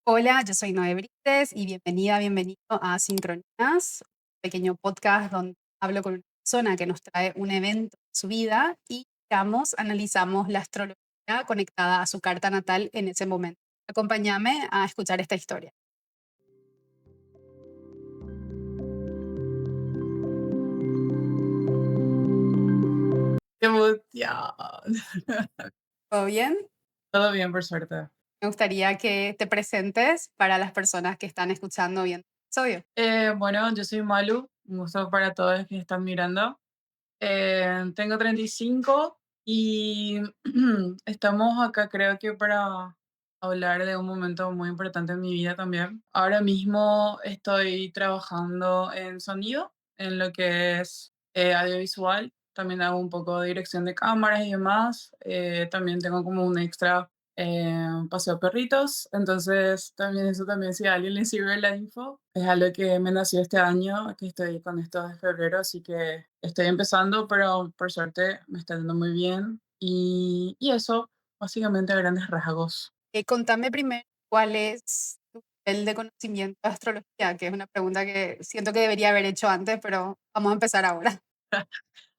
Hola, yo soy Noé Brites y bienvenido a Sincronías, un pequeño podcast donde hablo con una persona que nos trae un evento de su vida y analizamos la astrología conectada a su carta natal en ese momento. Acompáñame a escuchar esta historia. ¡Qué emoción! ¿Todo bien? Todo bien, por suerte. Me gustaría que te presentes para las personas que están escuchando bien el episodio. Bueno, yo soy Malu, un gusto para todos los que están mirando. Tengo 35 y estamos acá creo que para hablar de un momento muy importante en mi vida también. Ahora mismo estoy trabajando en sonido, en lo que es audiovisual. También hago un poco de dirección de cámaras y demás. También tengo como un extra paseo perritos. Entonces también eso también si a alguien le sirve la info. Es algo que me nació este año, que estoy con esto de febrero, así que estoy empezando, pero por suerte me está yendo muy bien. Y eso, básicamente a grandes rasgos. Contame primero cuál es tu nivel de conocimiento de astrología, que es una pregunta que siento que debería haber hecho antes, pero vamos a empezar ahora.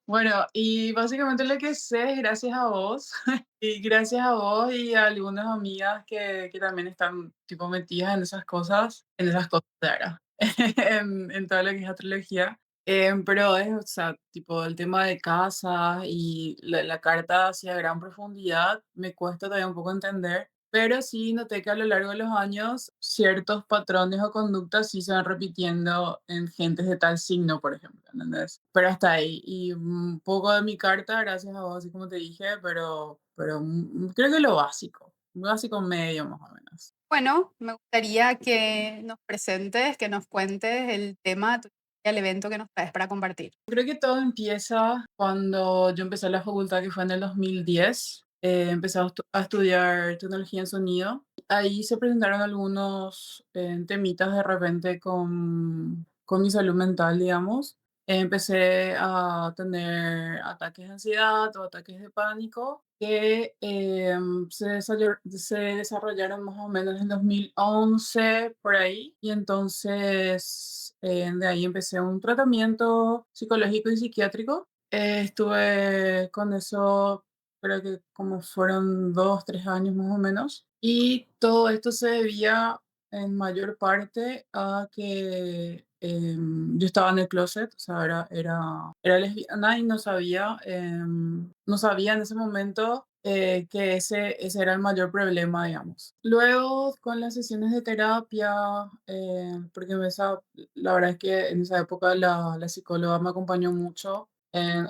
Bueno, y básicamente lo que sé es gracias a vos, y gracias a vos y a algunas amigas que también están tipo metidas en esas cosas, ¿verdad? En todo lo que es astrología. Pero es, o sea, tipo el tema de casa y la carta hacia gran profundidad me cuesta todavía un poco entender, pero sí noté que a lo largo de los años ciertos patrones o conductas sí se van repitiendo en gentes de tal signo, por ejemplo, ¿entendés? Pero hasta ahí. Y un poco de mi carta, gracias a vos, así como te dije, pero creo que lo básico medio más o menos. Bueno, me gustaría que nos presentes, que nos cuentes el tema, el evento que nos traes para compartir. Creo que todo empieza cuando yo empecé la facultad, que fue en el 2010. Empecé a estudiar tecnología en sonido. Ahí se presentaron algunos temitas de repente con mi salud mental, digamos. Empecé a tener ataques de ansiedad o ataques de pánico que se desarrollaron más o menos en 2011 por ahí. Y entonces de ahí empecé un tratamiento psicológico y psiquiátrico. Estuve con eso, creo que como fueron 2, 3 años más o menos. Y todo esto se debía en mayor parte a que yo estaba en el closet, o sea, era lesbiana y no sabía en ese momento que ese era el mayor problema, digamos. Luego, con las sesiones de terapia, porque la verdad es que en esa época la psicóloga me acompañó mucho.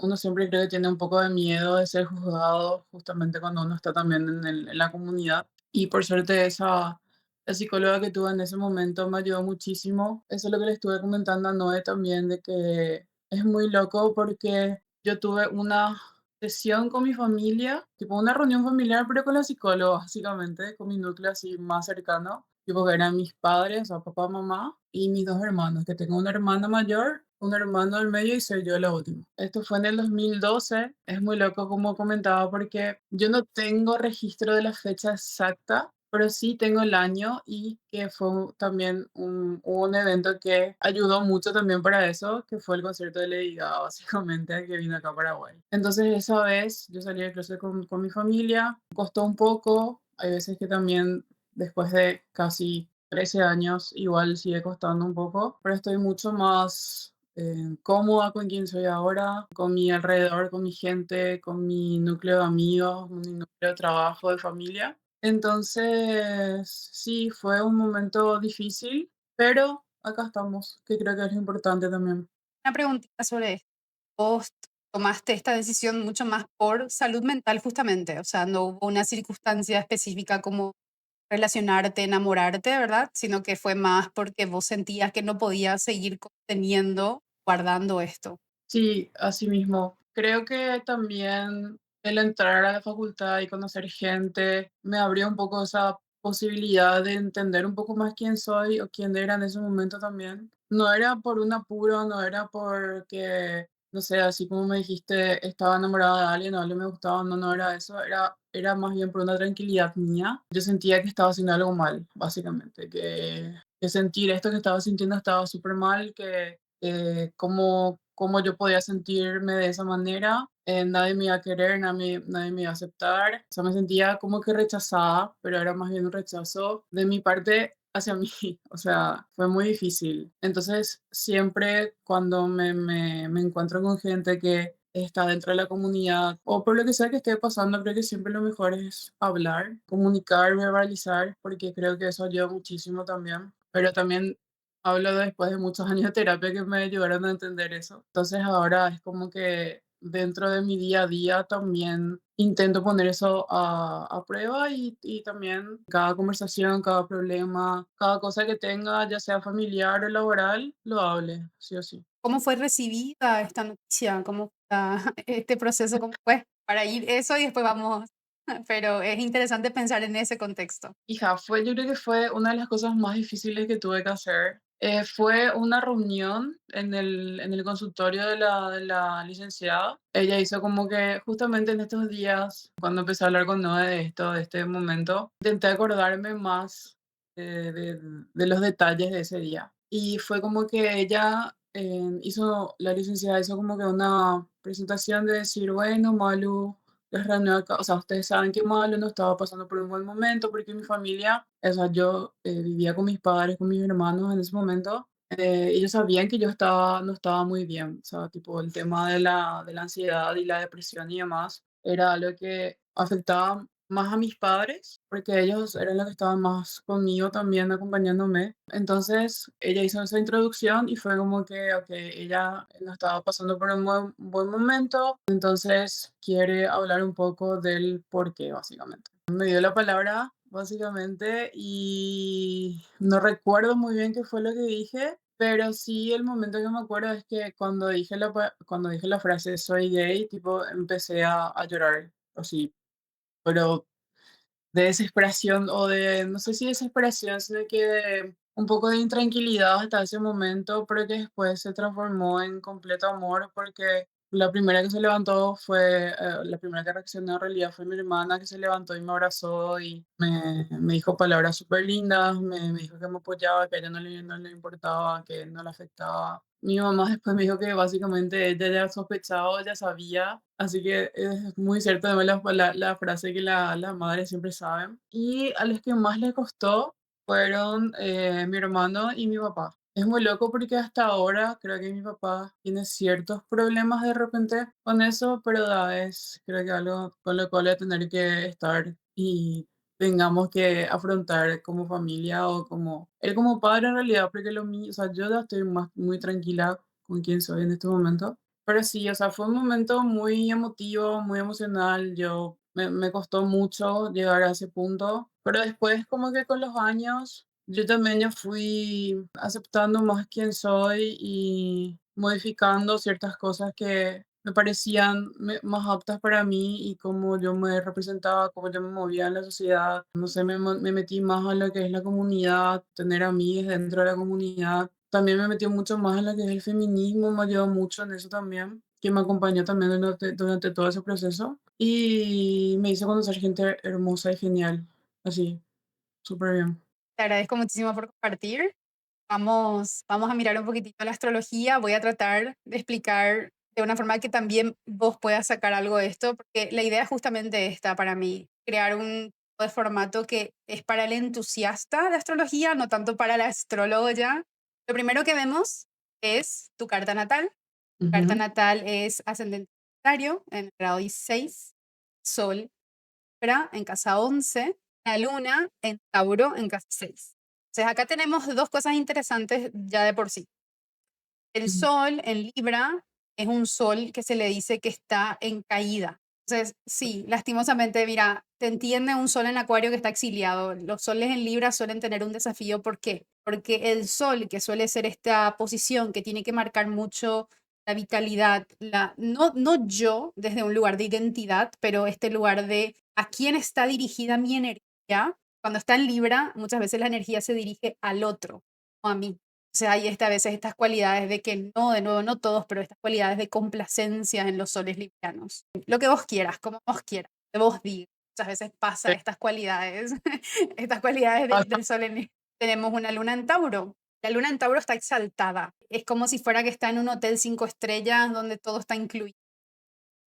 Uno siempre creo que tiene un poco de miedo de ser juzgado justamente cuando uno está también en la comunidad. Y por suerte la psicóloga que tuve en ese momento me ayudó muchísimo. Eso es lo que le estuve comentando a Noé también, de que es muy loco porque yo tuve una sesión con mi familia, tipo una reunión familiar, pero con la psicóloga, básicamente, con mi núcleo así más cercano, tipo que eran mis padres, o sea, papá, mamá, y mis dos hermanos, que tengo una hermana mayor, un hermano del medio y soy yo la última. Esto fue en el 2012, es muy loco como comentaba porque yo no tengo registro de la fecha exacta, pero sí tengo el año y que fue también un evento que ayudó mucho también para eso, que fue el concierto de Lady Gaga, básicamente, que vino acá a Paraguay. Entonces esa vez yo salí del closet con mi familia, costó un poco, hay veces que también después de casi 13 años igual sigue costando un poco, pero estoy mucho más cómoda con quien soy ahora, con mi alrededor, con mi gente, con mi núcleo de amigos, con mi núcleo de trabajo, de familia. Entonces, sí, fue un momento difícil, pero acá estamos, que creo que es lo importante también. Una preguntita sobre esto. Vos tomaste esta decisión mucho más por salud mental justamente, o sea, no hubo una circunstancia específica como relacionarte, enamorarte, ¿verdad? Sino que fue más porque vos sentías que no podías seguir conteniendo, guardando esto. Sí, así mismo. Creo que también el entrar a la facultad y conocer gente me abrió un poco esa posibilidad de entender un poco más quién soy o quién era en ese momento también. No era por un apuro, no era porque no sé, así como me dijiste, estaba enamorada de alguien o alguien me gustaba, no, no era eso, era más bien por una tranquilidad mía. Yo sentía que estaba haciendo algo mal, básicamente, que sentir esto que estaba sintiendo estaba súper mal, que cómo yo podía sentirme de esa manera, nadie me iba a querer, nadie me iba a aceptar. O sea, me sentía como que rechazada, pero era más bien un rechazo de mi parte hacia mí. O sea, fue muy difícil. Entonces, siempre cuando me encuentro con gente que está dentro de la comunidad o por lo que sea que esté pasando, creo que siempre lo mejor es hablar, comunicar, verbalizar, porque creo que eso ayuda muchísimo también. Pero también hablo después de muchos años de terapia que me ayudaron a entender eso. Entonces ahora es como que dentro de mi día a día también intento poner eso a prueba y también cada conversación, cada problema, cada cosa que tenga, ya sea familiar o laboral, lo hable, sí o sí. ¿Cómo fue recibida esta noticia? ¿Cómo está este proceso? ¿Cómo fue? Para ir eso y después vamos, pero es interesante pensar en ese contexto. Hija, yo creo que fue una de las cosas más difíciles que tuve que hacer. Fue una reunión en el consultorio de la licenciada. Ella hizo como que justamente en estos días, cuando empecé a hablar con Noé de esto, de este momento, intenté acordarme más de los detalles de ese día. Y fue como que ella la licenciada hizo como que una presentación de decir, bueno, Malu, les reunió acá, o sea, ustedes saben que Malo no estaba pasando por un buen momento porque mi familia, o sea, yo vivía con mis padres, con mis hermanos en ese momento. Ellos sabían que yo no estaba muy bien, o sea, tipo el tema de la ansiedad y la depresión y demás, era algo que afectaba más a mis padres, porque ellos eran los que estaban más conmigo también acompañándome. Entonces, ella hizo esa introducción y fue como que, ok, ella no estaba pasando por un buen momento, entonces quiere hablar un poco del por qué, básicamente. Me dio la palabra, básicamente, y no recuerdo muy bien qué fue lo que dije, pero sí el momento que me acuerdo es que cuando dije la frase soy gay, tipo, empecé a llorar, así, pero de desesperación o de, no sé si desesperación, sino que de un poco de intranquilidad hasta ese momento, pero que después se transformó en completo amor, porque la primera que se levantó la primera que reaccionó en realidad fue mi hermana que se levantó y me abrazó y me dijo palabras súper lindas, me dijo que me apoyaba, que a ella no le importaba, que no le afectaba. Mi mamá después me dijo que básicamente ella ya sospechaba, ya sabía, así que es muy cierto además la frase que las madres siempre saben. Y a los que más les costó fueron mi hermano y mi papá. Es muy loco porque hasta ahora creo que mi papá tiene ciertos problemas de repente con eso, pero es creo que algo con lo cual voy a tener que estar y tengamos que afrontar como familia o como él como padre en realidad, porque lo mío, o sea, yo ya estoy más muy tranquila con quién soy en este momento. Pero sí, o sea, fue un momento muy emotivo, muy emocional. Me costó mucho llegar a ese punto, pero después como que con los años yo también ya fui aceptando más quién soy y modificando ciertas cosas que me parecían más aptas para mí y cómo yo me representaba, cómo yo me movía en la sociedad. No sé, me metí más a lo que es la comunidad, tener amigos dentro de la comunidad. También me metí mucho más en lo que es el feminismo, me ayudó mucho en eso también, que me acompañó también durante todo ese proceso. Y me hizo conocer gente hermosa y genial, así, súper bien. Te agradezco muchísimo por compartir. Vamos a mirar un poquitito la astrología. Voy a tratar de explicar de una forma que también vos puedas sacar algo de esto, porque la idea es justamente esta para mí, crear un tipo de formato que es para el entusiasta de astrología, no tanto para el astrólogo ya. Lo primero que vemos es tu carta natal. Carta Ujú, natal es ascendente Sagitario en el grado 16, Sol Libra en casa 11, la Luna en Tauro en casa 6. Entonces acá tenemos dos cosas interesantes ya de por sí. El ujú, Sol en Libra es un Sol que se le dice que está en caída. Entonces, sí, lastimosamente, mira, te entiende un Sol en Acuario que está exiliado. Los soles en Libra suelen tener un desafío. ¿Por qué? Porque el Sol, que suele ser esta posición que tiene que marcar mucho la vitalidad, no yo desde un lugar de identidad, pero este lugar de a quién está dirigida mi energía. Cuando está en Libra, muchas veces la energía se dirige al otro, o a mí. O sea, hay a veces estas cualidades de que no, de nuevo, no todos, pero estas cualidades de complacencia en los soles livianos. Lo que vos quieras, como vos quieras, que vos digas. Muchas veces pasa Sí, estas cualidades, estas cualidades pasa. del sol en... Tenemos una luna en Tauro. La luna en Tauro está exaltada. Es como si fuera que está en un hotel 5 estrellas donde todo está incluido.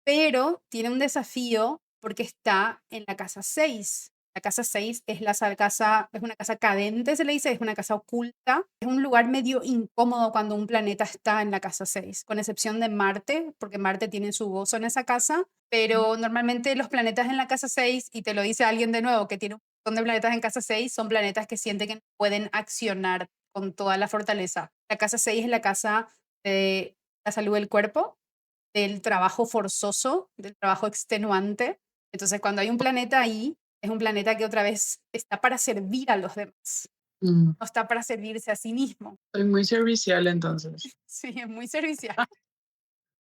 Pero tiene un desafío porque está en la casa 6. La casa 6 es casa, es una casa cadente, se le dice, es una casa oculta. Es un lugar medio incómodo cuando un planeta está en la casa 6, con excepción de Marte, porque Marte tiene su gozo en esa casa, pero normalmente los planetas en la casa 6, y te lo dice alguien de nuevo que tiene un montón de planetas en casa 6, son planetas que sienten que no pueden accionar con toda la fortaleza. La casa 6 es la casa de la salud del cuerpo, del trabajo forzoso, del trabajo extenuante. Entonces, cuando hay un planeta ahí, es un planeta que otra vez está para servir a los demás, Mm, no está para servirse a sí mismo. soy muy servicial entonces. Sí, es muy servicial.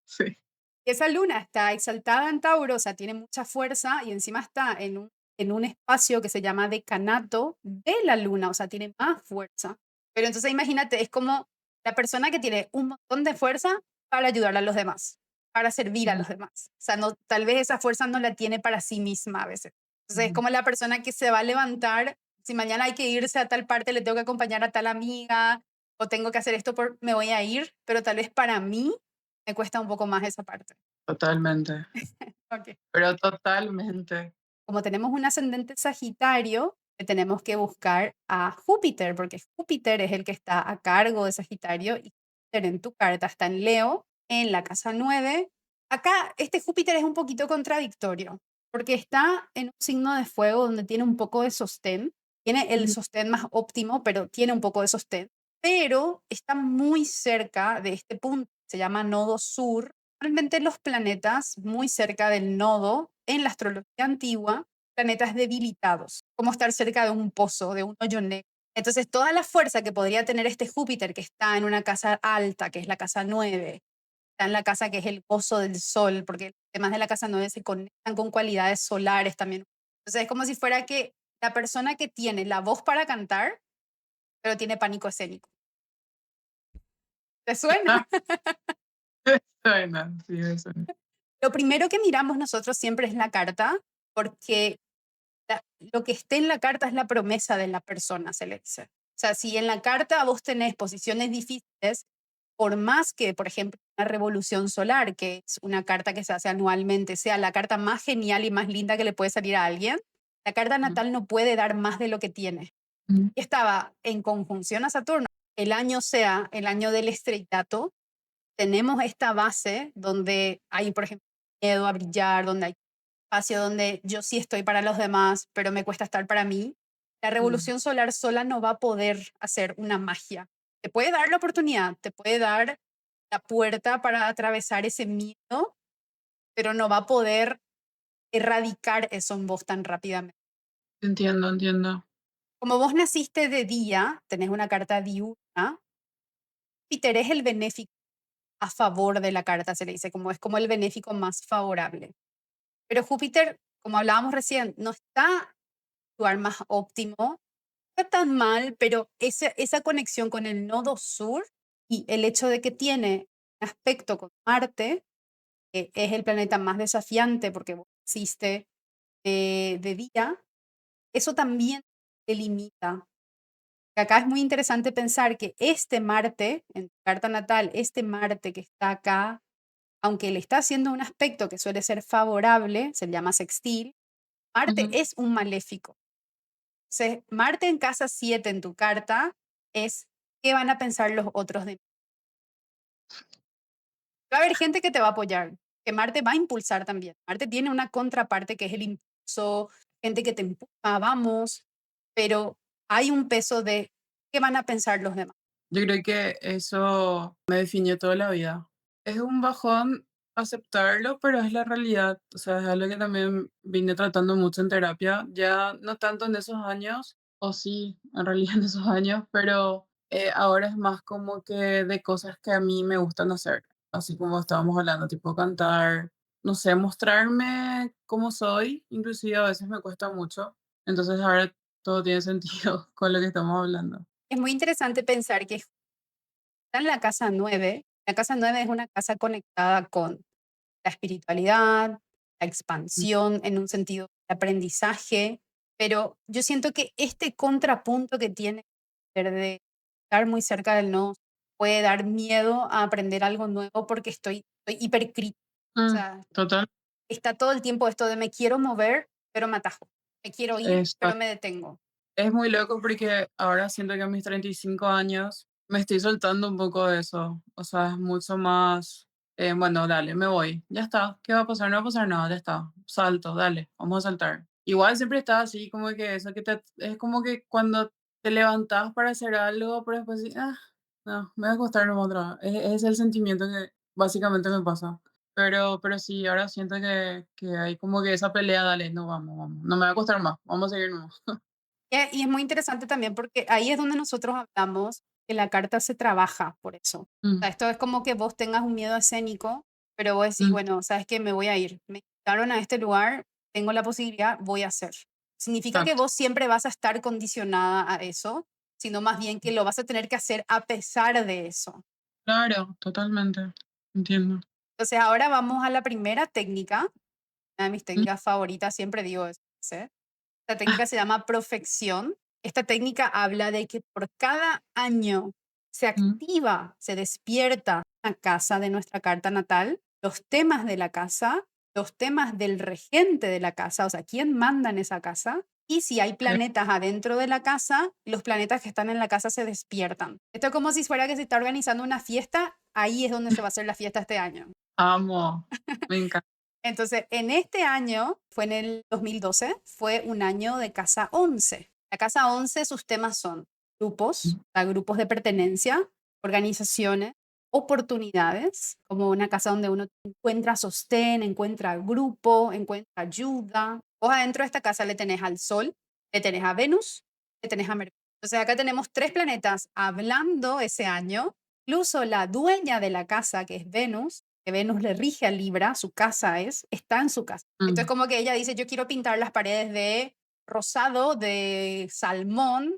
Sí. Y esa luna está exaltada en Tauro, o sea, tiene mucha fuerza y encima está en un espacio que se llama decanato de la luna, o sea, tiene más fuerza. Pero entonces imagínate, es como la persona que tiene un montón de fuerza para ayudar a los demás, para servir a Ujú, los demás. O sea, no, tal vez esa fuerza no la tiene para sí misma a veces. Entonces es ujú. como la persona que se va a levantar, si mañana hay que irse a tal parte, le tengo que acompañar a tal amiga o tengo que hacer esto, me voy a ir, pero tal vez para mí me cuesta un poco más esa parte. Totalmente, Ok. pero totalmente. Como tenemos un ascendente Sagitario, tenemos que buscar a Júpiter, porque Júpiter es el que está a cargo de Sagitario y Júpiter en tu carta está en Leo, en la casa 9. Acá este Júpiter es un poquito contradictorio, porque está en un signo de fuego donde tiene un poco de sostén, tiene el Ujú, sostén más óptimo, pero tiene un poco de sostén, pero está muy cerca de este punto, se llama nodo sur. Realmente los planetas muy cerca del nodo en la astrología antigua, planetas debilitados, como estar cerca de un pozo, de un hoyo negro. Entonces, toda la fuerza que podría tener este Júpiter que está en una casa alta, que es la casa 9, está en la casa que es el pozo del sol, porque además de la casa 9 se conectan con cualidades solares también. Entonces, es como si fuera que la persona que tiene la voz para cantar, pero tiene pánico escénico. ¿Te suena? suena, sí, me suena. Lo primero que miramos nosotros siempre es la carta, porque lo que esté en la carta es la promesa de la persona, se le dice. O sea, si en la carta vos tenés posiciones difíciles, por más que, por ejemplo, una revolución solar, que es una carta que se hace anualmente, sea la carta más genial y más linda que le puede salir a alguien, la carta Ujú, natal no puede dar más de lo que tiene. ujú, Y estaba en conjunción a Saturno. El año sea el año del estrellato, tenemos esta base donde hay, por ejemplo, miedo a brillar, donde hay espacio donde yo sí estoy para los demás, pero me cuesta estar para mí. La ujú. revolución solar sola no va a poder hacer una magia. Te puede dar la oportunidad, te puede dar la puerta para atravesar ese miedo, pero no va a poder erradicar eso en vos tan rápidamente. Entiendo, entiendo. Como vos naciste de día, tenés una carta diurna, Júpiter es el benéfico a favor de la carta, se le dice, como es como el benéfico más favorable. Pero Júpiter, como hablábamos recién, no está en el lugar más óptimo, está tan mal, pero esa conexión con el nodo sur y el hecho de que tiene un aspecto con Marte, que es el planeta más desafiante porque vos existe de día, eso también te limita. Acá es muy interesante pensar que este Marte, en tu carta natal, este Marte que está acá, aunque le está haciendo un aspecto que suele ser favorable, se llama sextil, Marte Ujú. es un maléfico. Entonces, Marte en casa 7 en tu carta es qué van a pensar los otros de mí. Va a haber gente que te va a apoyar, que Marte va a impulsar también. Marte tiene una contraparte que es el impulso, gente que te empuja, vamos, pero hay un peso de qué van a pensar los demás. Yo creo que eso me definió toda la vida. Es un bajón aceptarlo, pero es la realidad. O sea, es algo que también vine tratando mucho en terapia, ya no tanto en esos años, o sí, en realidad en esos años, pero ahora es más como que de cosas que a mí me gustan hacer, así como estábamos hablando, tipo cantar, no sé, mostrarme cómo soy, inclusive a veces me cuesta mucho. Entonces ahora todo tiene sentido con lo que estamos hablando. Es muy interesante pensar que está en la casa 9. La casa 9 es una casa conectada con la espiritualidad, la mm, expansión en un sentido de aprendizaje, pero yo siento que este contrapunto que tiene de estar muy cerca del no puede dar miedo a aprender algo nuevo porque estoy hipercrítica. O mm, sea, total. está todo el tiempo esto de me quiero mover, pero me atajo. Me quiero ir, pero me detengo. Es muy loco porque ahora siento que a mis 35 años me estoy soltando un poco de eso. O sea, es mucho más, bueno, dale, me voy. Ya está. ¿Qué va a pasar? No va a pasar nada, ya está. Salto, dale, vamos a saltar. Igual siempre está así, como que eso que es como que cuando te levantás para hacer algo, pero después sí, no, me va a costar nomás otra vez. Es el sentimiento que básicamente me pasa. Pero sí, ahora siento que hay como que esa pelea, dale, no, vamos, vamos. No me va a costar más, vamos a seguir nomás. Y es muy interesante también porque ahí es donde nosotros hablamos que la carta se trabaja por eso. O Mm, sea, esto es como que vos tengas un miedo escénico, pero vos decís, mm. bueno, ¿sabes qué? Me voy a ir. Me invitaron a este lugar, tengo la posibilidad, voy a hacer. Significa que Exacto. vos siempre vas a estar condicionada a eso, sino más bien que lo vas a tener que hacer a pesar de eso. Claro, totalmente. Entiendo. Entonces, ahora vamos a la primera técnica, una de mis Mm, técnicas favoritas, siempre digo eso. ¿Sí? Esta ah, técnica se llama profección. Esta técnica habla de que por cada año se mm, activa, se despierta una casa de nuestra carta natal, los temas de la casa, los temas del regente de la casa, o sea, quién manda en esa casa, y si hay okey. planetas adentro de la casa, los planetas que están en la casa se despiertan. Esto es como si fuera que se está organizando una fiesta, ahí es donde se va a hacer la fiesta este año. Amo, me encanta. Entonces, en este año, fue en el 2012, fue un año de casa 11. La casa 11, sus temas son grupos, grupos de pertenencia, organizaciones, oportunidades, como una casa donde uno encuentra sostén, encuentra grupo, encuentra ayuda. Vos adentro de esta casa le tenés al Sol, le tenés a Venus, le tenés a Mercurio. Entonces acá tenemos tres planetas hablando ese año, incluso la dueña de la casa, que es Venus, que Venus le rige a Libra, su casa está en su casa. Entonces Mm, como que ella dice, yo quiero pintar las paredes de rosado, de salmón.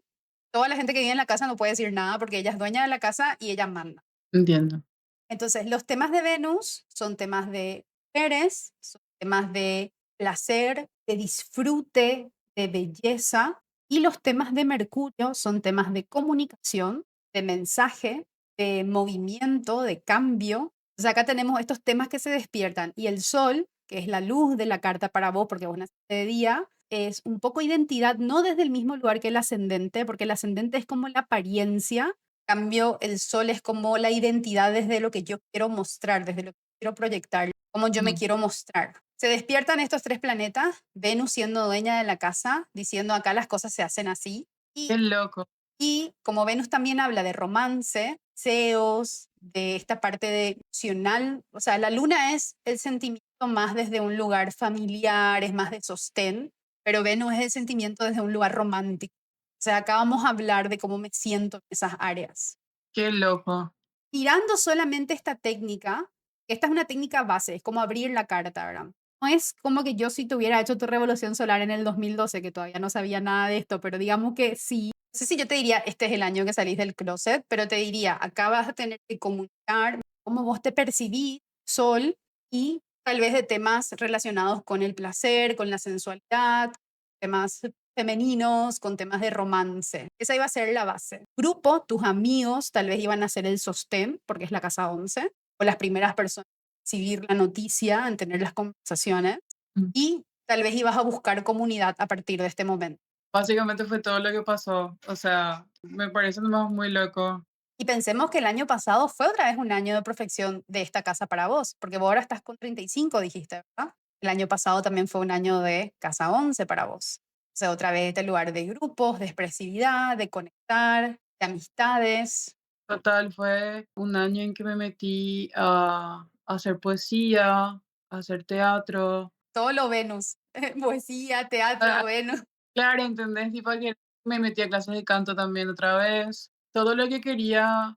Toda la gente que vive en la casa no puede decir nada porque ella es dueña de la casa y ella manda. entiendo. Entonces, los temas de Venus son temas de mujeres, son temas de placer, de disfrute, de belleza, y los temas de Mercurio son temas de comunicación, de mensaje, de movimiento, de cambio. O sea, acá tenemos estos temas que se despiertan y el sol, que es la luz de la carta para vos, porque vos naciste de día, es un poco identidad, no desde el mismo lugar que el ascendente, porque el ascendente es como la apariencia. Cambio, el sol es como la identidad desde lo que yo quiero mostrar, desde lo que quiero proyectar, cómo yo me Mm, quiero mostrar. Se despiertan estos tres planetas, Venus siendo dueña de la casa, diciendo acá las cosas se hacen así. qué loco. Y como Venus también habla de romance, deseos, de esta parte de emocional, o sea, la luna es el sentimiento más desde un lugar familiar, es más de sostén, pero Venus es el sentimiento desde un lugar romántico. O sea, acá vamos a hablar de cómo me siento en esas áreas. Qué loco. Tirando solamente esta técnica, que esta es una técnica base, es como abrir la carta, ¿verdad? No es como que yo si tuviera hecho tu revolución solar en el 2012, que todavía no sabía nada de esto, pero digamos que sí. No sé si yo te diría, este es el año que salís del closet, pero te diría, acá vas a tener que comunicar cómo vos te percibís, Sol, y tal vez de temas relacionados con el placer, con la sensualidad, temas femeninos, con temas de romance. Esa iba a ser la base. Grupo, tus amigos tal vez iban a ser el sostén, porque es la casa 11 o las primeras personas en recibir la noticia, en tener las conversaciones, Mm. y tal vez ibas a buscar comunidad a partir de este momento. Básicamente fue todo lo que pasó. O sea, me parece nomás muy loco. Y pensemos que el año pasado fue otra vez un año de perfección de esta casa para vos, porque vos ahora estás con 35, dijiste, ¿verdad? El año pasado también fue un año de casa 11 para vos. O sea, otra vez este lugar de grupos, de expresividad, de conectar, de amistades, Total, fue un año en que me metí a hacer poesía, a hacer teatro. todo lo Venus, poesía, teatro, Ah, Venus. claro, ¿entendés? Tipo que me metí a clases de canto también otra vez. Todo lo que quería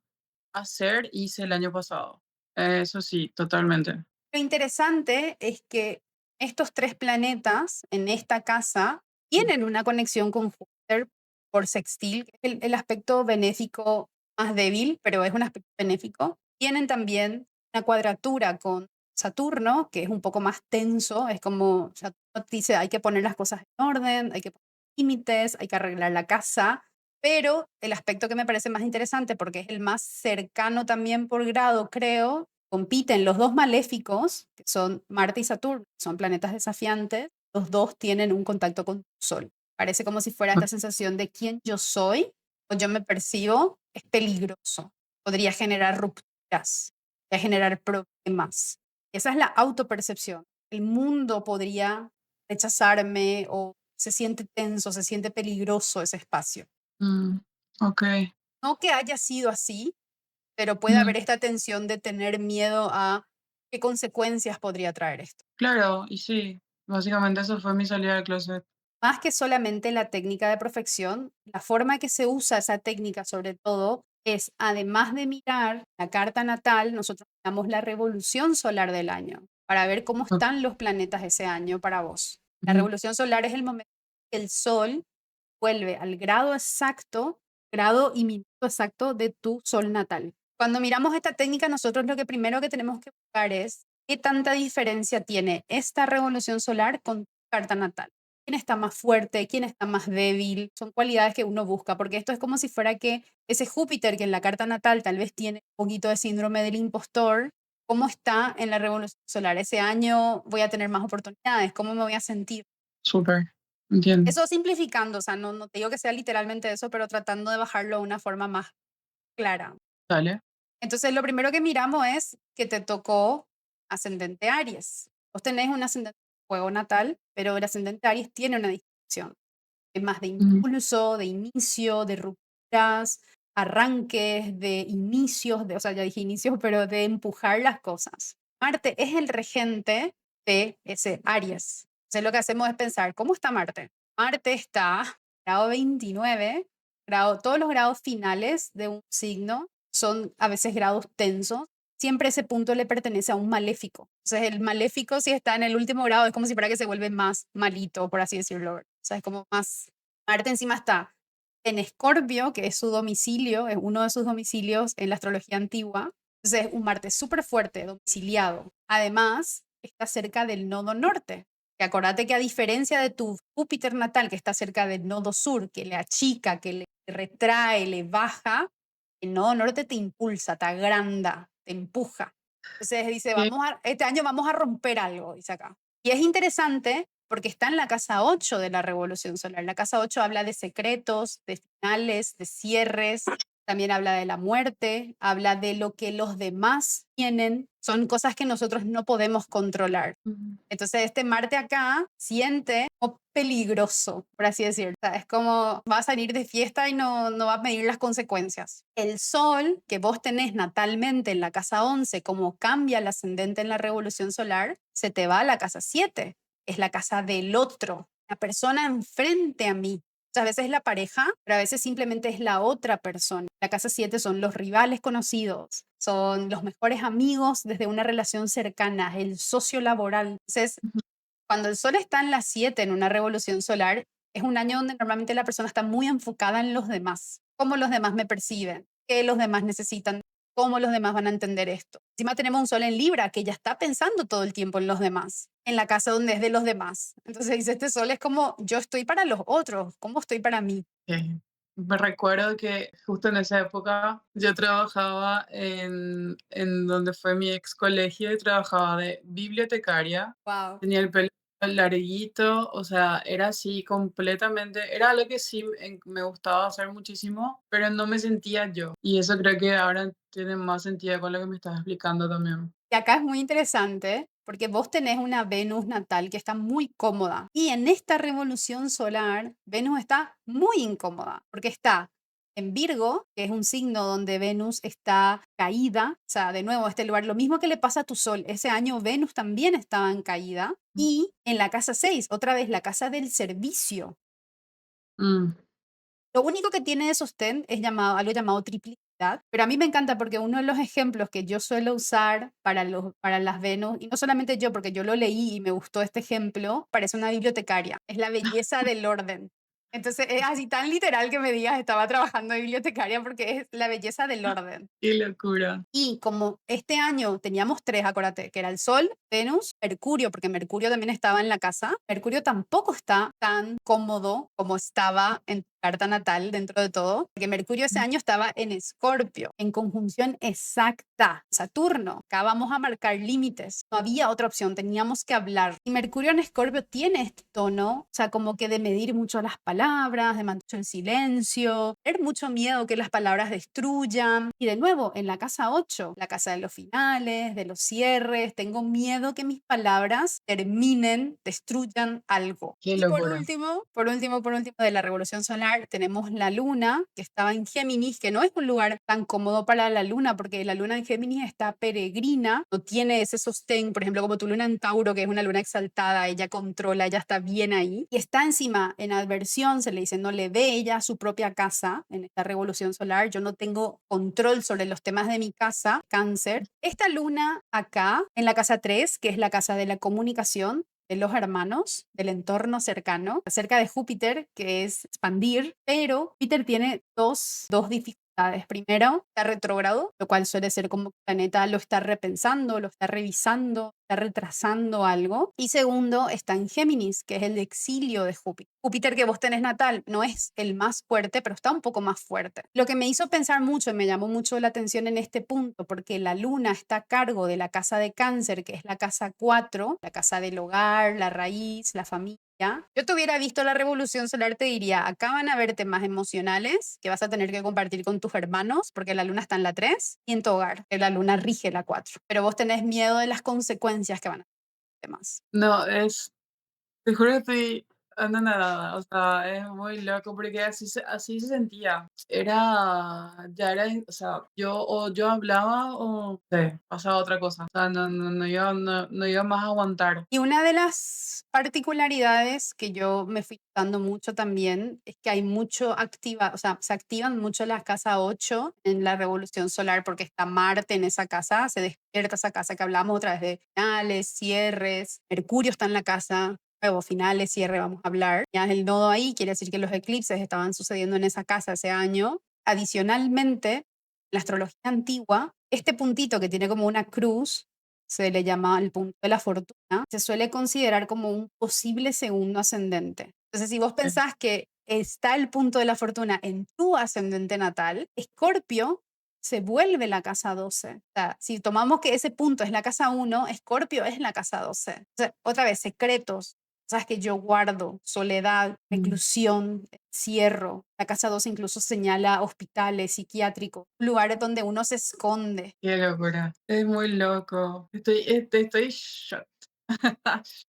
hacer hice el año pasado. Eso sí, totalmente. Lo interesante es que estos tres planetas en esta casa Mm, tienen una conexión con Júpiter por sextil, que es el aspecto benéfico más débil, pero es un aspecto benéfico. Tienen también una cuadratura con Saturno, que es un poco más tenso, es como Saturno dice, hay que poner las cosas en orden, hay que poner límites, hay que arreglar la casa, pero el aspecto que me parece más interesante, porque es el más cercano también por grado, creo, compiten los dos maléficos, que son Marte y Saturno, que son planetas desafiantes, los dos tienen un contacto con tu Sol. Parece como si fuera esta sensación de quién yo soy o yo me percibo, es peligroso. Podría generar rupturas, podría generar problemas. Esa es la autopercepción. El mundo podría rechazarme o se siente tenso, se siente peligroso ese espacio. Mm, okey. No que haya sido así, pero puede Ujú. haber esta tensión de tener miedo a qué consecuencias podría traer esto. Claro, y sí, básicamente eso fue mi salida del closet. Más que solamente la técnica de perfección, la forma que se usa esa técnica sobre todo es, además de mirar la carta natal, nosotros miramos la revolución solar del año para ver cómo O están los planetas ese año para vos. La ujú, revolución solar es el momento en que el Sol vuelve al grado exacto, grado y minuto exacto de tu Sol natal. Cuando miramos esta técnica, nosotros lo que primero que tenemos que buscar es qué tanta diferencia tiene esta revolución solar con tu carta natal. ¿Quién está más fuerte? ¿Quién está más débil? Son cualidades que uno busca, porque esto es como si fuera que ese Júpiter que en la carta natal tal vez tiene un poquito de síndrome del impostor, ¿cómo está en la revolución solar? Ese año voy a tener más oportunidades, ¿cómo me voy a sentir? súper, entiendo. Eso simplificando, o sea, no te digo que sea literalmente eso, pero tratando de bajarlo a una forma más clara. Dale. Entonces, lo primero que miramos es que te tocó ascendente Aries. Vos tenés un ascendente fuego natal, pero el ascendente Aries tiene una distinción. Es más de Ujú, impulso, de inicio, de rupturas, arranques, de inicios, o sea, ya dije inicios, pero de empujar las cosas. Marte es el regente de ese Aries. Entonces, lo que hacemos es pensar, ¿cómo está Marte? Marte está grado 29, todos los grados finales de un signo son a veces grados tensos. Siempre ese punto le pertenece a un maléfico. Entonces, el maléfico, si está en el último grado, es como si fuera que se vuelve más malito, por así decirlo. O sea, es como más. Marte encima está en Escorpio, que es su domicilio, es uno de sus domicilios en la astrología antigua. Entonces, es un Marte súper fuerte, domiciliado. Además, está cerca del nodo norte. Que acordate que a diferencia de tu Júpiter natal, que está cerca del nodo sur, que le achica, que le retrae, le baja, el nodo norte te impulsa, te agranda, te empuja. Entonces dice, sí, este año vamos a romper algo, dice acá. Y es interesante porque está en la casa 8 de la revolución solar. La casa 8 habla de secretos, de finales, de cierres, también habla de la muerte, habla de lo que los demás tienen. Son cosas que nosotros no podemos controlar. ujú, Entonces, este Marte acá siente como peligroso, por así decirlo. O sea, es como va a salir de fiesta y no va a medir las consecuencias. El Sol, que vos tenés natalmente en la casa 11, como cambia el ascendente en la revolución solar, se te va a la casa 7. Es la casa del otro, la persona enfrente a mí. Muchas veces es la pareja, pero a veces simplemente es la otra persona. La casa 7 son los rivales conocidos, son los mejores amigos desde una relación cercana, el socio laboral. Entonces, ujú, cuando el sol está en las 7 en una revolución solar, es un año donde normalmente la persona está muy enfocada en los demás, cómo los demás me perciben, qué los demás necesitan, cómo los demás van a entender esto. Encima tenemos un sol en Libra que ya está pensando todo el tiempo en los demás, en la casa donde es de los demás. Entonces dice, este sol es como yo estoy para los otros, ¿cómo estoy para mí? Me recuerdo que justo en esa época yo trabajaba en donde fue mi ex colegio y trabajaba de bibliotecaria. Wow. Tenía el pelo larguito, o sea, era así completamente, era algo que sí me gustaba hacer muchísimo, pero no me sentía yo. Y eso creo que ahora tiene más sentido con lo que me estás explicando también. Y acá es muy interesante porque vos tenés una Venus natal que está muy cómoda. Y en esta revolución solar, Venus está muy incómoda porque está en Virgo, que es un signo donde Venus está caída. O sea, de nuevo, este lugar, lo mismo que le pasa a tu Sol. Ese año Venus también estaba en caída. Y en la casa 6 otra vez la casa del servicio. Mm, Lo único que tiene de sostén es algo llamado triplicidad, pero a mí me encanta porque uno de los ejemplos que yo suelo usar para las Venus, y no solamente yo, porque yo lo leí y me gustó este ejemplo, parece una bibliotecaria, es la belleza del orden. Entonces, es así tan literal que me digas, estaba trabajando de bibliotecaria porque es la belleza del orden. Qué locura. Y como este año teníamos 3, acuérdate, que era el Sol, Venus, Mercurio, porque Mercurio también estaba en la casa. Mercurio tampoco está tan cómodo como estaba en tu carta natal dentro de todo, porque Mercurio ese año estaba en Escorpio, en conjunción exacta. Saturno, acá vamos a marcar límites. No había otra opción, teníamos que hablar. Y Mercurio en Escorpio tiene este tono, o sea, como que de medir mucho las palabras, de mantener el silencio, tener mucho miedo que las palabras destruyan. Y de nuevo, en la casa 8, la casa de los finales, de los cierres, tengo miedo que mis palabras terminen, destruyan algo. Qué Y locura. por último, de la revolución solar tenemos la luna, que estaba en Géminis, que no es un lugar tan cómodo para la luna, porque la luna en Géminis está peregrina, no tiene ese sostén, por ejemplo, como tu luna en Tauro, que es una luna exaltada, ella controla, ella está bien ahí, y está encima en adversión, se le dice, no le ve ella a su propia casa en esta revolución solar, yo no tengo control sobre los temas de mi casa, cáncer. Esta luna acá, en la casa 3, que es la casa de la comunicación, de los hermanos, del entorno cercano, acerca de Júpiter, que es expandir, pero Júpiter tiene dos dificultades. Primero, está retrógrado, lo cual suele ser como que el planeta lo está repensando, lo está revisando, está retrasando algo. Y segundo, está en Géminis, que es el exilio de Júpiter. Júpiter que vos tenés natal no es el más fuerte, pero está un poco más fuerte. Lo que me hizo pensar mucho y me llamó mucho la atención en este punto, porque la luna está a cargo de la casa de Cáncer, que es la casa 4, la casa del hogar, la raíz, la familia. Yo te hubiera visto la revolución solar, te diría, acá van a haber temas emocionales que vas a tener que compartir con tus hermanos, porque la luna está en la 3 y en tu hogar, que la luna rige la 4. Pero vos tenés miedo de las consecuencias que van a tener más. No, te juro que estoy anonadada, o sea, es muy loco porque así se sentía. Ya era, o sea, yo hablaba o pasaba otra cosa. O sea, no iba más a aguantar. Y una de las particularidades que yo me fui dando mucho también es que hay mucho o sea, se activan mucho las casa 8 en la revolución solar porque está Marte en esa casa, se despierta esa casa que hablamos otra vez de finales, cierres, Mercurio está en la casa, luego finales, cierre, vamos a hablar. Ya el nodo ahí quiere decir que los eclipses estaban sucediendo en esa casa ese año. Adicionalmente, la astrología antigua, este puntito que tiene como una cruz, se le llama el punto de la fortuna, se suele considerar como un posible segundo ascendente. Entonces, si vos Eh, pensás que está el punto de la fortuna en tu ascendente natal, Escorpio se vuelve la casa 12. O sea, si tomamos que ese punto es la casa 1, Escorpio es la casa 12. O sea, otra vez, secretos, cosas que yo guardo, soledad, mm, reclusión, encierro. La casa 12 incluso señala hospitales psiquiátricos, lugares donde uno se esconde. Qué locura. Es muy loco. Estoy shocked.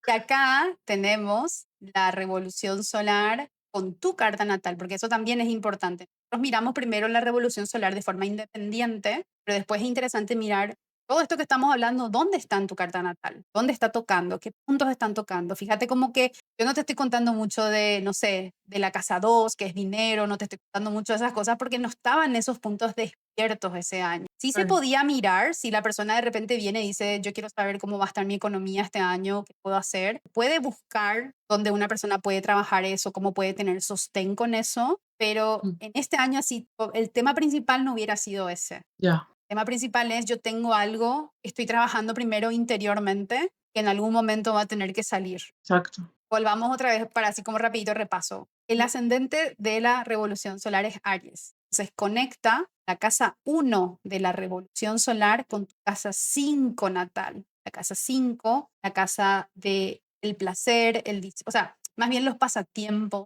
Y acá tenemos la revolución solar con tu carta natal, porque eso también es importante. Nosotros miramos primero la revolución solar de forma independiente, pero después es interesante mirar todo esto que estamos hablando, ¿dónde está en tu carta natal? ¿Dónde está tocando? ¿Qué puntos están tocando? Fíjate como que yo no te estoy contando mucho de, no sé, de la casa 2 que es dinero, no te estoy contando mucho de esas cosas porque no estaban esos puntos despiertos ese año. Sí se Ay, podía mirar si la persona de repente viene y dice, yo quiero saber cómo va a estar mi economía este año, qué puedo hacer. Puede buscar donde una persona puede trabajar eso, cómo puede tener sostén con eso, pero mm, en este año así, el tema principal no hubiera sido ese. ya, El tema principal es yo tengo algo, estoy trabajando primero interiormente, que en algún momento va a tener que salir. exacto. Volvamos otra vez para así como rapidito repaso. El ascendente de la revolución solar es Aries. Entonces conecta la casa 1 de la revolución solar con tu casa 5 natal. La casa 5, la casa de el placer, o sea, más bien los pasatiempos,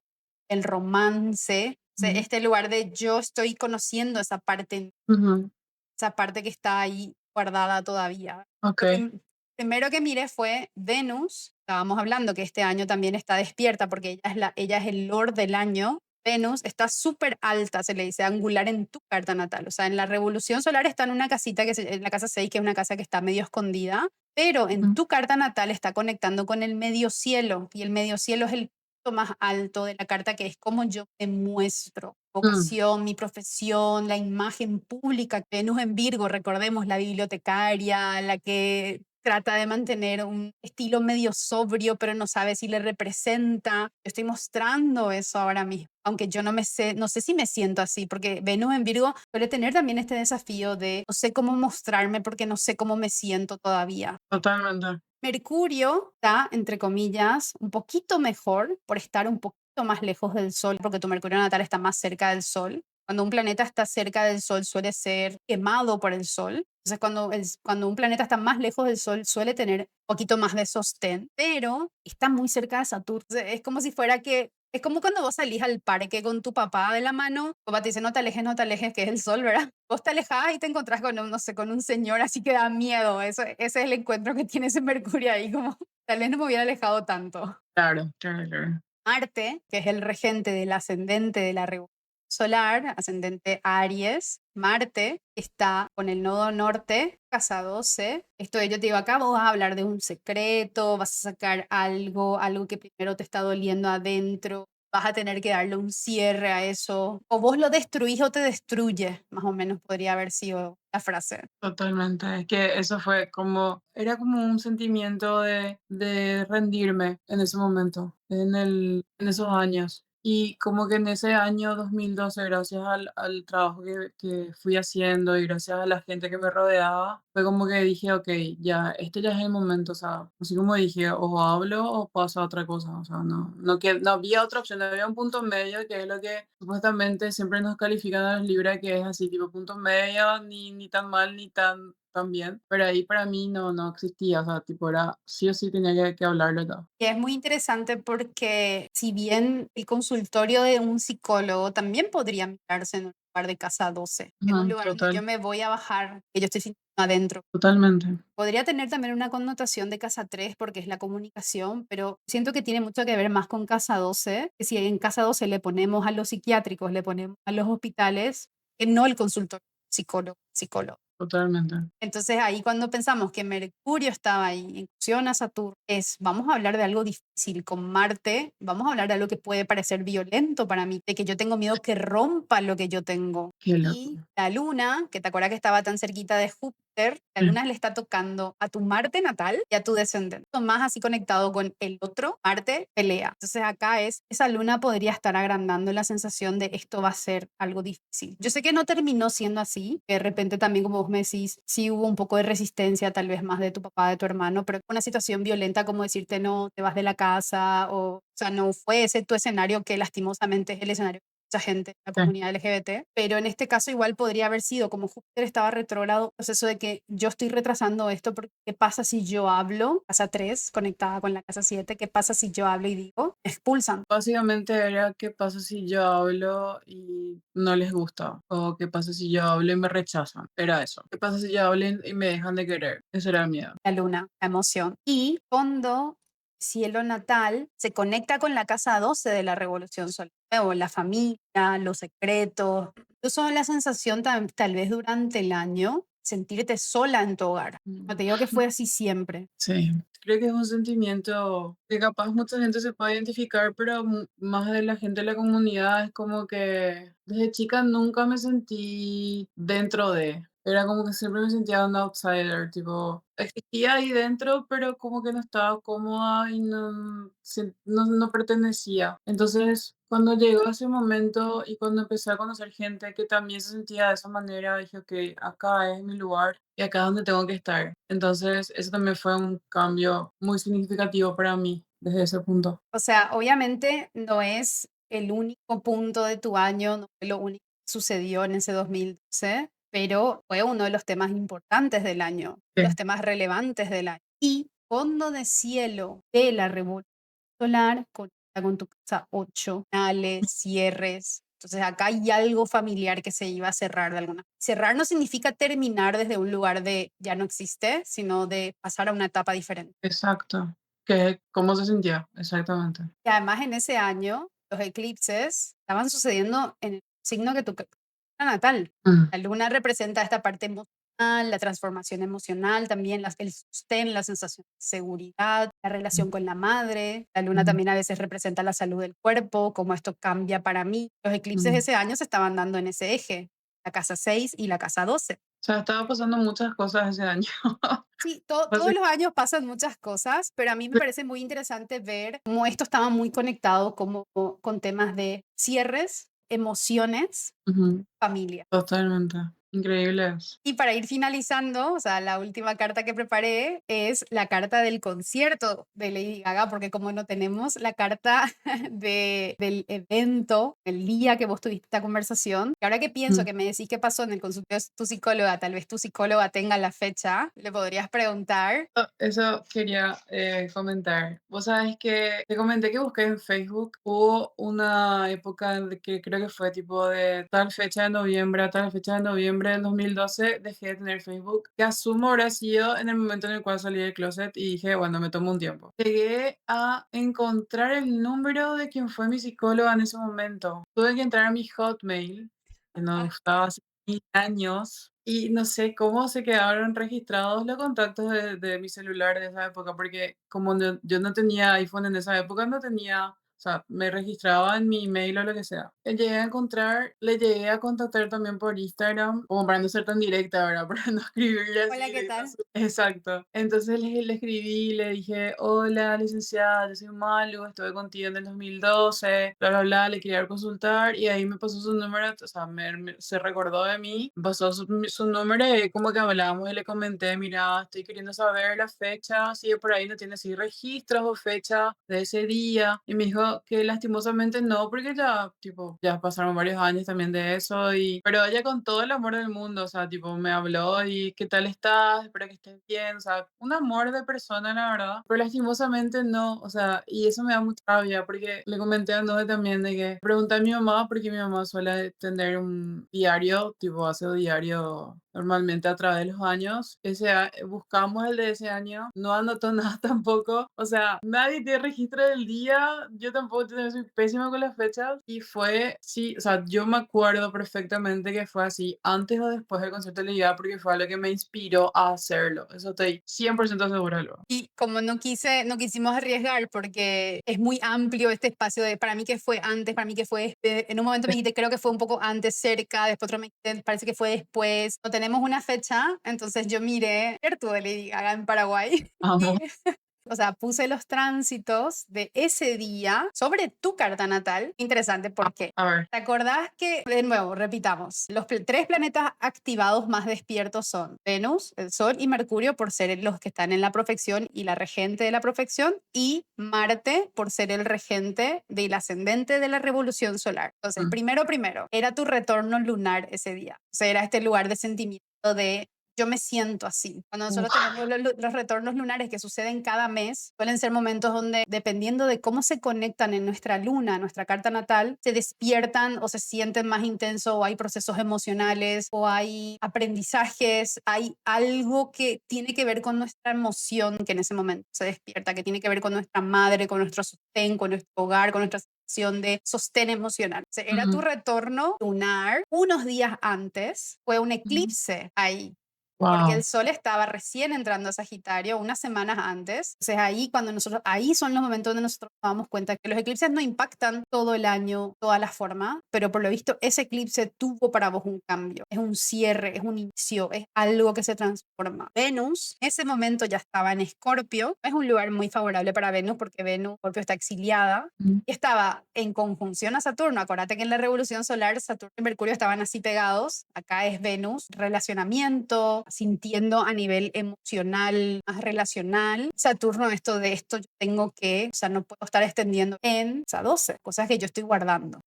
el romance, o sea, Mm, este lugar de yo estoy conociendo ujú, esa parte que está ahí guardada todavía. ok, Lo primero que miré fue Venus. Estábamos hablando que este año también está despierta porque ella es el Lord del año. Venus está súper alta, se le dice angular en tu carta natal. O sea, en la revolución solar está en una casita, en la casa 6 que es una casa que está medio escondida, pero en ujú, tu carta natal está conectando con el medio cielo y el medio cielo es el punto más alto de la carta que es como yo te muestro mm, vocación, mi profesión, la imagen pública. Venus en Virgo, recordemos, la bibliotecaria, la que trata de mantener un estilo medio sobrio, pero no sabe si le representa. Yo estoy mostrando eso ahora mismo, aunque yo no sé si me siento así, porque Venus en Virgo suele tener también este desafío de no sé cómo mostrarme porque no sé cómo me siento todavía. Totalmente. Mercurio está, entre comillas, un poquito mejor por estar un poquito más lejos del Sol, porque tu Mercurio natal está más cerca del Sol. Cuando un planeta está cerca del Sol suele ser quemado por el Sol. Entonces, cuando un planeta está más lejos del Sol suele tener un poquito más de sostén, pero está muy cerca de Saturno. Es como si fuera que es como cuando vos salís al parque con tu papá de la mano, tu papá te dice, no te alejes, que es el sol, ¿verdad? Vos te alejás y te encontrás con un, no sé, con un señor así que da miedo. Ese es el encuentro que tiene ese Mercurio ahí, como tal vez no me hubiera alejado tanto. Claro, claro, claro. Marte, que es el regente del ascendente de la revolución solar, ascendente Aries, Marte está con el nodo norte, casa 12. Esto de yo te digo, acá vos vas a hablar de un secreto, vas a sacar algo que primero te está doliendo adentro, vas a tener que darle un cierre a eso, o vos lo destruís o te destruye, más o menos podría haber sido la frase. Totalmente. Es que eso fue como, era como un sentimiento de rendirme en ese momento, en esos años. Y como que en ese año 2012, gracias al trabajo que fui haciendo y gracias a la gente que me rodeaba, fue como que dije, ok, ya, este ya es el momento, o sea, así como dije, o hablo o pasa otra cosa, o sea, no había otra opción, no había un punto medio, que es lo que supuestamente siempre nos califican a los Libra, que es así, tipo punto medio, ni tan mal ni tan bien, pero ahí para mí no existía, o sea, tipo era, sí o sí tenía que hablarlo todo. Y es muy interesante porque si bien el consultorio de un psicólogo también podría mirarse en un lugar de casa 12, en un Ujú, lugar donde yo total, me voy a bajar, que yo estoy sintiendo adentro. totalmente. Podría tener también una connotación de casa 3 porque es la comunicación, pero siento que tiene mucho que ver más con casa 12, que si en casa 12 le ponemos a los psiquiátricos, le ponemos a los hospitales, que no el consultorio psicólogo. Totalmente. Entonces ahí cuando pensamos que Mercurio estaba ahí, en incursión a Saturno, vamos a hablar de algo difícil. Con Marte, vamos a hablar de algo que puede parecer violento para mí, de que yo tengo miedo que rompa lo que yo tengo. Qué loco. Y la luna, que te acuerdas que estaba tan cerquita de Júpiter, la Sí, luna le está tocando a tu Marte natal y a tu descendente. Más así conectado con el otro, Marte pelea. Entonces acá esa luna podría estar agrandando la sensación de esto va a ser algo difícil. Yo sé que no terminó siendo así, que de repente también como vos me decís, sí hubo un poco de resistencia tal vez más de tu papá, de tu hermano, pero una situación violenta como decirte no, te vas de la casa o sea, no fue ese tu escenario que lastimosamente es el escenario mucha gente, la sí. comunidad LGBT, pero en este caso igual podría haber sido como Júpiter estaba retrógrado, pues eso de que yo estoy retrasando esto porque ¿qué pasa si yo hablo? Casa 3 conectada con la casa 7, ¿qué pasa si yo hablo y digo? Me expulsan. Básicamente era qué pasa si yo hablo y no les gusta, o qué pasa si yo hablo y me rechazan. Era eso. ¿Qué pasa si yo hablo y me dejan de querer? Ese era el miedo. La luna, la emoción. Y cuando cielo natal se conecta con la casa 12 de la revolución solar, o la familia, los secretos, incluso la sensación tal vez durante el año, sentirte sola en tu hogar. No te digo que fue así siempre. Sí, creo que es un sentimiento que capaz mucha gente se puede identificar, pero más de la gente de la comunidad es como que desde chica nunca me sentí dentro de. Era como que siempre me sentía un outsider, tipo, existía ahí dentro, pero como que no estaba cómoda y no pertenecía. Entonces, cuando llegó ese momento y cuando empecé a conocer gente que también se sentía de esa manera, dije, ok, acá es mi lugar y acá es donde tengo que estar. Entonces, eso también fue un cambio muy significativo para mí desde ese punto. O sea, obviamente no es el único punto de tu año, no fue lo único que sucedió en ese 2012, pero fue uno de los temas importantes del año, los Sí, temas relevantes del año. Y fondo de cielo de la revolución solar conecta con tu casa 8, finales, cierres. Entonces acá hay algo familiar que se iba a cerrar de alguna. Cerrar no significa terminar desde un lugar de ya no existe, sino de pasar a una etapa diferente. exacto. ¿Qué, cómo se sentía? Exactamente. Y además en ese año, los eclipses estaban sucediendo en el signo que tu carta natal. Mm, La luna representa esta parte emocional, la transformación emocional, también el sostén, la sensación de seguridad, la relación con la madre. La luna mm, también a veces representa la salud del cuerpo, cómo esto cambia para mí. Los eclipses de mm. ese año se estaban dando en ese eje, la casa 6 y la casa 12. O sea, estaba pasando muchas cosas ese año. Sí, todos Básicamente. los años pasan muchas cosas, pero a mí me parece muy interesante ver cómo esto estaba muy conectado como con temas de cierres, emociones, Ujú, familia. totalmente. Increíbles. Y para ir finalizando, o sea, la última carta que preparé es la carta del concierto de Lady Gaga, porque como no tenemos la carta del evento, el día que vos tuviste esta conversación, y ahora que pienso Ujú. que me decís qué pasó en el consultorio de tu psicóloga, tal vez tu psicóloga tenga la fecha, le podrías preguntar. Eso quería comentar. Vos sabés que te comenté que busqué en Facebook. Hubo una época en la que creo que fue tipo de tal fecha de noviembre a tal fecha de noviembre del 2012 dejé de tener Facebook, que asumo habrá sido en el momento en el cual salí del closet y dije, bueno, me tomo un tiempo. Llegué a encontrar el número de quien fue mi psicóloga en ese momento. Tuve que entrar a mi Hotmail, que no Ah, estaba hace 10 años, y no sé cómo se quedaron registrados los contactos de mi celular de esa época, porque como yo no tenía iPhone en esa época, no tenía, o sea, me registraba en mi email o lo que sea. Llegué a encontrar, le llegué a contactar también por Instagram, como para no ser tan directa, ¿verdad? Para no escribirle así hola, ¿qué directo. tal? Exacto. Entonces le escribí, le dije, hola, licenciada, yo soy Malu, estuve contigo en el 2012, bla, bla, bla, le quería consultar y ahí me pasó su número, o sea, se recordó de mí, me pasó su número y como que hablábamos y le comenté, mira, estoy queriendo saber la fecha, si por ahí no tiene así registros o fecha de ese día. Y me dijo que lastimosamente no, porque ya, tipo, ya pasaron varios años también de eso pero ella con todo el amor del mundo, o sea, tipo, me habló y ¿qué tal estás? Espero que estés bien, o sea, un amor de persona, la verdad, pero lastimosamente no, o sea, y eso me da mucha rabia porque le comenté a Noé también de que pregunté a mi mamá porque mi mamá suele tener un diario, tipo, hace un diario normalmente a través de los años. Buscamos el de ese año, no anotó nada tampoco, o sea, nadie tiene registro del día, yo tampoco soy pésima con las fechas y fue, sí, o sea, yo me acuerdo perfectamente que fue así antes o después del concierto de Lady Gaga porque fue lo que me inspiró a hacerlo, eso estoy 100% segura luego. Y como no quisimos arriesgar porque es muy amplio este espacio de para mí que fue antes, para mí que fue en un momento me dijiste creo que fue un poco antes, cerca, después otro me dijiste parece que fue después. No tenemos una fecha, entonces yo miré cierto de Lady Gaga en Paraguay Amo. y o sea, puse los tránsitos de ese día sobre tu carta natal. Interesante, ¿por qué? A ver. ¿Te acordás que, de nuevo, repitamos, los tres planetas activados más despiertos son Venus, el Sol y Mercurio por ser los que están en la profección y la regente de la profección, y Marte por ser el regente del ascendente de la revolución solar? Entonces, Mm. primero, era tu retorno lunar ese día. O sea, era este lugar de sentimiento de yo me siento así. Cuando nosotros Uf. tenemos los retornos lunares que suceden cada mes, suelen ser momentos donde, dependiendo de cómo se conectan en nuestra luna, nuestra carta natal, se despiertan o se sienten más intenso, o hay procesos emocionales, o hay aprendizajes, hay algo que tiene que ver con nuestra emoción que en ese momento se despierta, que tiene que ver con nuestra madre, con nuestro sostén, con nuestro hogar, con nuestra sensación de sostén emocional. O sea, era tu Ujú, retorno lunar unos días antes, fue un ujú. eclipse ahí porque el Wow. sol estaba recién entrando a Sagitario unas semanas antes. Entonces ahí cuando nosotros, ahí son los momentos donde nosotros nos damos cuenta que los eclipses no impactan todo el año, toda la forma, pero por lo visto ese eclipse tuvo para vos un cambio, es un cierre, es un inicio, es algo que se transforma. Venus, en ese momento ya estaba en Escorpio, es un lugar muy favorable para Venus porque Venus, Escorpio está exiliada, Ujú, y estaba en conjunción a Saturno. Acuérdate que en la revolución solar Saturno y Mercurio estaban así pegados. Acá es Venus, relacionamiento, sintiendo a nivel emocional, más relacional. Saturno, esto de esto yo tengo que, o sea, no puedo estar extendiendo en, o sea, 12 cosas que yo estoy guardando,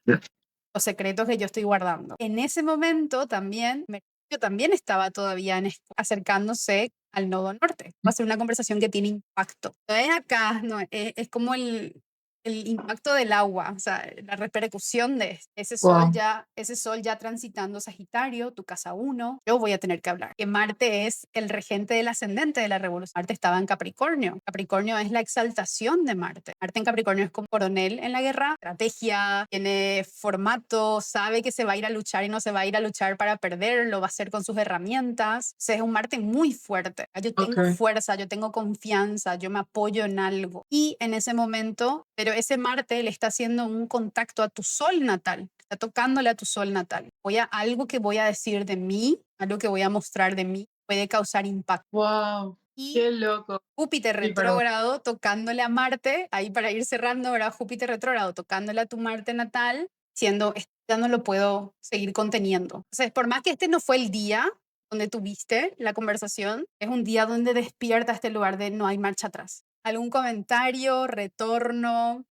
los secretos que yo estoy guardando. En ese momento también, Mercurio también estaba todavía acercándose al nodo norte. Va a ser una conversación que tiene impacto. Entonces acá no, es como el impacto del agua, o sea, la repercusión de wow. ese sol ya transitando Sagitario, tu casa uno, yo voy a tener que hablar. Que Marte es el regente del ascendente de la revolución. Marte estaba en Capricornio. Capricornio es la exaltación de Marte. Marte en Capricornio es como coronel en la guerra, estrategia, tiene formato, sabe que se va a ir a luchar y no se va a ir a luchar para perder, lo va a hacer con sus herramientas. O sea, es un Marte muy fuerte. Yo tengo Ok. fuerza, yo tengo confianza, yo me apoyo en algo. Y en ese momento, pero ese Marte le está haciendo un contacto a tu sol natal, está tocándole a tu sol natal. Algo que voy a decir de mí, algo que voy a mostrar de mí puede causar impacto. Wow, Y qué loco. Júpiter Sí, perdón. retrógrado tocándole a Marte, ahí para ir cerrando, ¿verdad? Júpiter retrógrado tocándole a tu Marte natal, siendo, ya no lo puedo seguir conteniendo. Entonces, por más que este no fue el día donde tuviste la conversación, es un día donde despierta este lugar de no hay marcha atrás. ¿Algún comentario, retorno?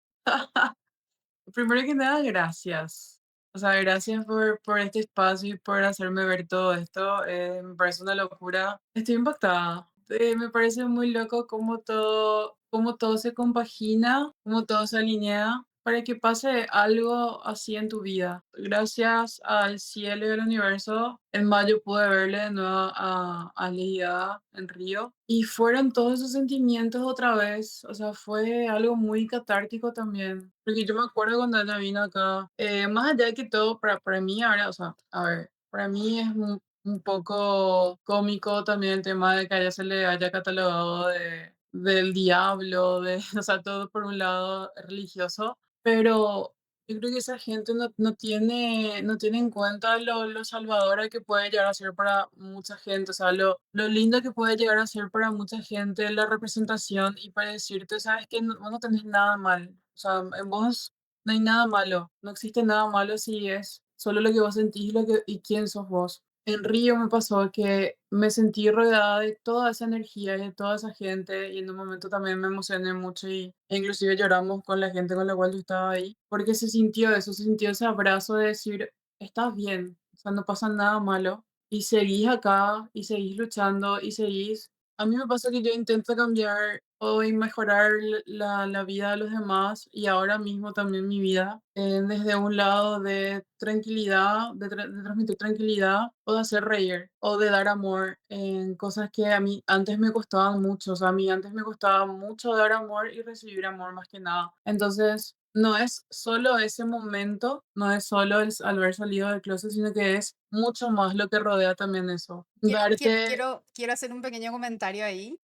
Primero que nada, gracias. O sea, gracias por este espacio y por hacerme ver todo esto. Me parece una locura. Estoy impactada. Me parece muy loco cómo todo se compagina, cómo todo se alinea para que pase algo así en tu vida. Gracias al cielo y al universo, en mayo pude verle de nuevo a Lady Gaga en Río. Y fueron todos esos sentimientos otra vez. O sea, fue algo muy catártico también. Porque yo me acuerdo cuando ella vino acá, más allá de que todo, para mí ahora, o sea, a ver, para mí es un poco cómico también el tema de que a ella se le haya catalogado del diablo, o sea, todo por un lado religioso, pero yo creo que esa gente no tiene en cuenta lo salvadora que puede llegar a ser para mucha gente, o sea, lo lindo que puede llegar a ser para mucha gente la representación y para decirte, sabes que vos no tenés nada mal, o sea, en vos no hay nada malo, no existe nada malo si es solo lo que vos sentís y quién sos vos. En Río me pasó que me sentí rodeada de toda esa energía y de toda esa gente y en un momento también me emocioné mucho e inclusive lloramos con la gente con la cual yo estaba ahí, porque se sintió eso, se sintió ese abrazo de decir, estás bien, o sea, no pasa nada malo y seguís acá y seguís luchando y seguís. A mí me pasa que yo intento cambiar o y mejorar la vida de los demás y ahora mismo también mi vida, desde un lado de tranquilidad, de transmitir tranquilidad o de hacer reír o de dar amor en cosas que a mí antes me costaban mucho. O sea, a mí antes me costaba mucho dar amor y recibir amor más que nada. Entonces, no es solo ese momento, no es solo el haber salido del closet, sino que es mucho más lo que rodea también eso. Darte Quiero hacer un pequeño comentario ahí.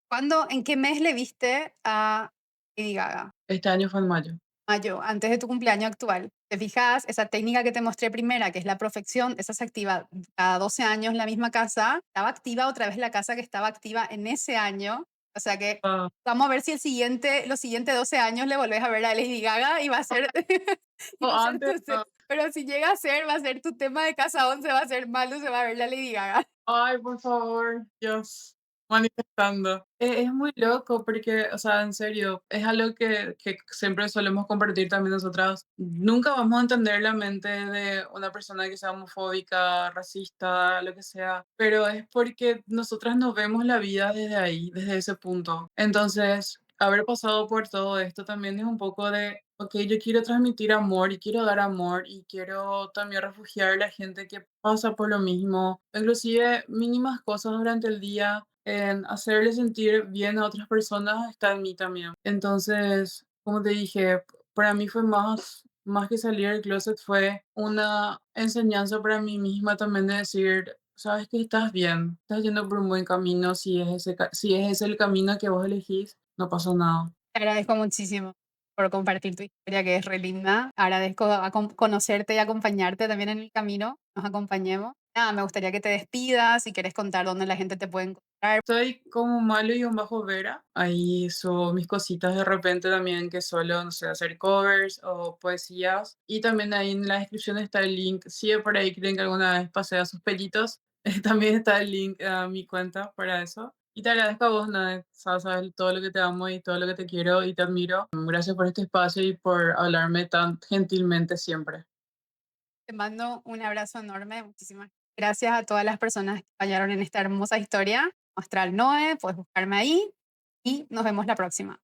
¿En qué mes le viste a Lady Gaga? este año fue en mayo. Mayo, antes de tu cumpleaños actual. ¿Te fijas? Esa técnica que te mostré primera, que es la profección, esa se activa cada 12 años en la misma casa. Estaba activa otra vez la casa que estaba activa en ese año. O sea que Ah, vamos a ver si los siguientes 12 años le volvés a ver a Lady Gaga y va a ser, y o va a ser antes, pero si llega a ser, va a ser tu tema de casa 11, va a ser malo, se va a ver la Lady Gaga. ay, por favor, Dios, manifestando. Es muy loco porque, o sea, en serio, es algo que siempre solemos compartir también nosotras. Nunca vamos a entender la mente de una persona que sea homofóbica, racista, lo que sea, pero es porque nosotras nos vemos la vida desde ahí, desde ese punto. Entonces, haber pasado por todo esto también es un poco de, ok, yo quiero transmitir amor y quiero dar amor y quiero también refugiar a la gente que pasa por lo mismo, inclusive mínimas cosas durante el día, en hacerle sentir bien a otras personas está en mí también. Entonces, como te dije, para mí fue más que salir del closet, fue una enseñanza para mí misma también de decir, sabes que estás bien, estás yendo por un buen camino, si es ese el camino que vos elegís, no pasa nada. Te agradezco muchísimo por compartir tu historia, que es re linda. Agradezco conocerte y acompañarte también en el camino. Nos acompañemos. Nada, me gustaría que te despidas, si quieres contar dónde la gente te puede encontrar. Soy como malo y un bajo Vera. Ahí subo mis cositas de repente también que suelo, no sé, hacer covers o poesías. Y también ahí en la descripción está el link. Si por ahí creen que alguna vez pasé a sus pelitos, también está el link a mi cuenta para eso. Y te agradezco a vos, Nade. Sabes todo lo que te amo y todo lo que te quiero y te admiro. Gracias por este espacio y por hablarme tan gentilmente siempre. Te mando un abrazo enorme. Muchísimas gracias a todas las personas que fallaron en esta hermosa historia. Astral Noe, puedes buscarme ahí y nos vemos la próxima.